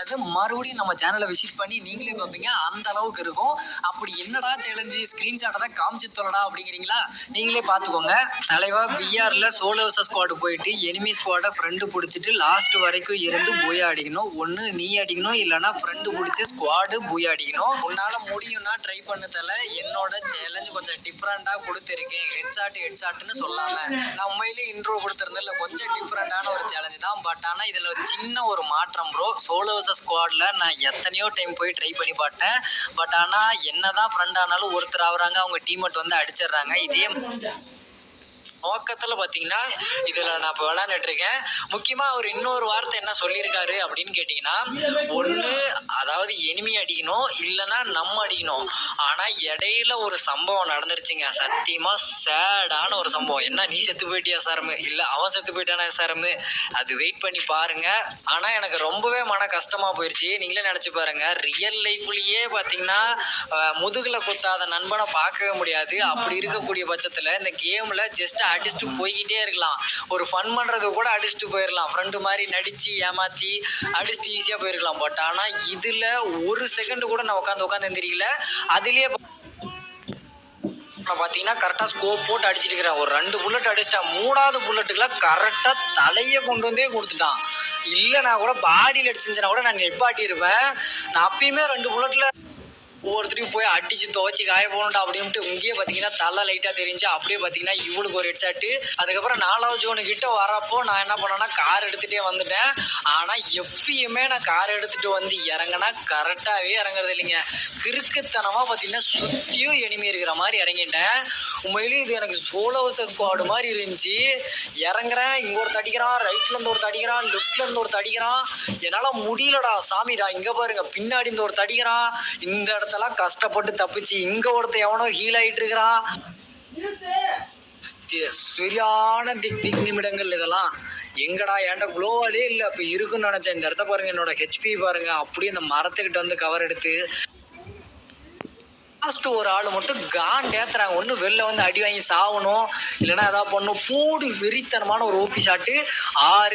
அது மறுபடியும் நம்ம சேனலை விசிட் பண்ணி நீங்களே பார்ப்பீங்க, அந்த அளவுக்கு இருக்கும். அப்படி என்னடா சேலஞ்சு, ஸ்கிரீன்ஷாட்டை தான் காமிச்சு தொலைடா அப்படிங்கிறீங்களா? நீங்களே பார்த்துக்கோங்க. தலைவா பிஆர்ல சோலோ வர்சஸ் ஸ்குவாட் போயிட்டு எனிமி ஸ்குவாடை ஃப்ரெண்டு பிடிச்சிட்டு லாஸ்ட் வரைக்கும் இருந்து பூயா அடிக்கணும். ஒன்று நீ அடிக்கணும், இல்லைன்னா ஃப்ரெண்டு பிடிச்சி ஸ்குவாடு பூயா அடிக்கணும். உன்னால் முடியும்னா ட்ரை பண்ண தலை. என்னோட சேலஞ்சு கொஞ்சம் டிஃப்ரெண்ட்டாக கொடுத்துருக்கேன். ஹெட்ஷாட்னு சொல்லாமல் நான் உண்மையிலேயே இன்ட்ரோ கொடுத்துருந்தேன். கொஞ்சம் டிஃப்ரெண்ட்டான ஒரு சேலஞ்சு தான். பட் ஆனால் இதில் சின்ன ஒரு மாற்றம் ப்ரோ. சோலோ வர்சஸ் ஸ்குவாட்ல நான் எத்தனையோ டைம் போய் ட்ரை பண்ணி பார்த்தேன். பட் ஆனால் என்னதான் ஃப்ரெண்ட் ஆனாலும் ஒருத்தர் ஆகுறாங்க, அவங்க டீம்மேட் வந்து அடிச்சிடுறாங்க. இதே நோக்கத்தில் பார்த்தீங்கன்னா இதில் நான் இப்போ விளையாண்டுட்டு இருக்கேன். முக்கியமாக அவர் இன்னொரு வார்த்தை என்ன சொல்லியிருக்காரு அப்படின்னு கேட்டிங்கன்னா, ஒன்று அதாவது எனிமி அடிக்கணும், இல்லைன்னா நம்ம அடிக்கணும். ஆனால் இடையில ஒரு சம்பவம் நடந்துருச்சுங்க. சத்தியமாக சேடான ஒரு சம்பவம். என்ன நீ செத்து போயிட்டியா சாரமு, இல்லை அவன் செத்து போயிட்டானா சாரமு, அது வெயிட் பண்ணி பாருங்க. ஆனால் எனக்கு ரொம்பவே மன கஷ்டமாக போயிடுச்சு. நீங்களே நினச்சி பாருங்க, ரியல் லைஃப்லேயே பார்த்தீங்கன்னா முதுகில் குத்தாத நண்பனை பார்க்கவே முடியாது. அப்படி இருக்கக்கூடிய பட்சத்தில் இந்த கேமில் ஜஸ்ட் அடிச்சுட்டு போய்கிட்டே இருக்கலாம். ஒரு ஃபன் பண்ணுறது கூட அடிச்சுட்டு போயிடலாம். ஃப்ரெண்டு மாதிரி நடித்து ஏமாற்றி அடிச்சுட்டு ஈஸியாக போயிருக்கலாம். பட் ஆனால் இதில் ஒரு செகண்டு கூட நான் உட்காந்து எந்திரிக்கல. அதுலேயே பார்த்தீங்கன்னா கரெக்டாக ஸ்கோப் போட்டு அடிச்சுட்டு இருக்கிறேன். ஒரு 2 புல்லட் அடிச்சிட்டான். 3வது புல்லட்டுக்குலாம் கரெக்டாக தலையை கொண்டு வந்தே கொடுத்துட்டான். இல்லை நான் கூட பாடியில் அடிச்சுருந்தேன்னா கூட நான் நெப்பாட்டியிருப்பேன். நான் அப்பயுமே 2 புல்லட்டில் ஒவ்வொருத்தரையும் போய் அடிச்சு துவச்சி காய போகணும்டா அப்படின்ட்டு இங்கேயே பார்த்தீங்கன்னா தலை லைட்டாக தெரிஞ்சு அப்படியே பார்த்தீங்கன்னா இவனுக்கு ஒரு ஹெட்ஷாட்டு. அதுக்கப்புறம் 4வது ஜோனு கிட்ட வரப்போ நான் என்ன பண்ணேன்னா கார் எடுத்துகிட்டே வந்துட்டேன். ஆனால் எப்பயுமே நான் கார் எடுத்துகிட்டு வந்து இறங்கினா கரெக்டாகவே இறங்குறது இல்லைங்க. கிறுக்குத்தனமாக பார்த்தீங்கன்னா சுற்றியும் எனிமி இருக்கிற மாதிரி இறங்கிட்டேன். உண்மையிலேயே இது எனக்கு சோலோ வர்சஸ் ஸ்குவாட் மாதிரி இருந்துச்சு. இறங்குறேன், இங்கே ஒருத்த அடிக்கிறான், ரைட்லேருந்து ஒருத்த அடிக்கிறான், லெஃப்ட்லேருந்து ஒருத்த அடிக்கிறான். என்னால் முடியலடா சாமிடா. இங்கே பாருங்க பின்னாடி இந்த ஒருத்த அடிக்கிறான். இந்த இடத்தெல்லாம் கஷ்டப்பட்டு தப்பிச்சு இங்கே ஒருத்த எவனோ ஹீல் ஆகிட்டு இருக்கிறான். சரியான திக் நிமிடங்கள் இதெல்லாம். எங்கடா ஏன்டா குளோவாலே இல்லை அப்போ இருக்குன்னு நினச்சேன். இந்த இடத்த பாருங்கள், என்னோட ஹெச்பி பாருங்கள். அப்படியே இந்த மரத்துக்கிட்ட வந்து கவர் எடுத்து லாஸ்ட்டு ஒரு ஆள் மட்டும் ஏற்றுறாங்க. ஒன்று வெளில வந்து அடி வாங்கி சாகணும், இல்லைன்னா எதாவது பண்ணணும். போடு வெறித்தனமான ஒரு ஓபி ஷாட்டு. 6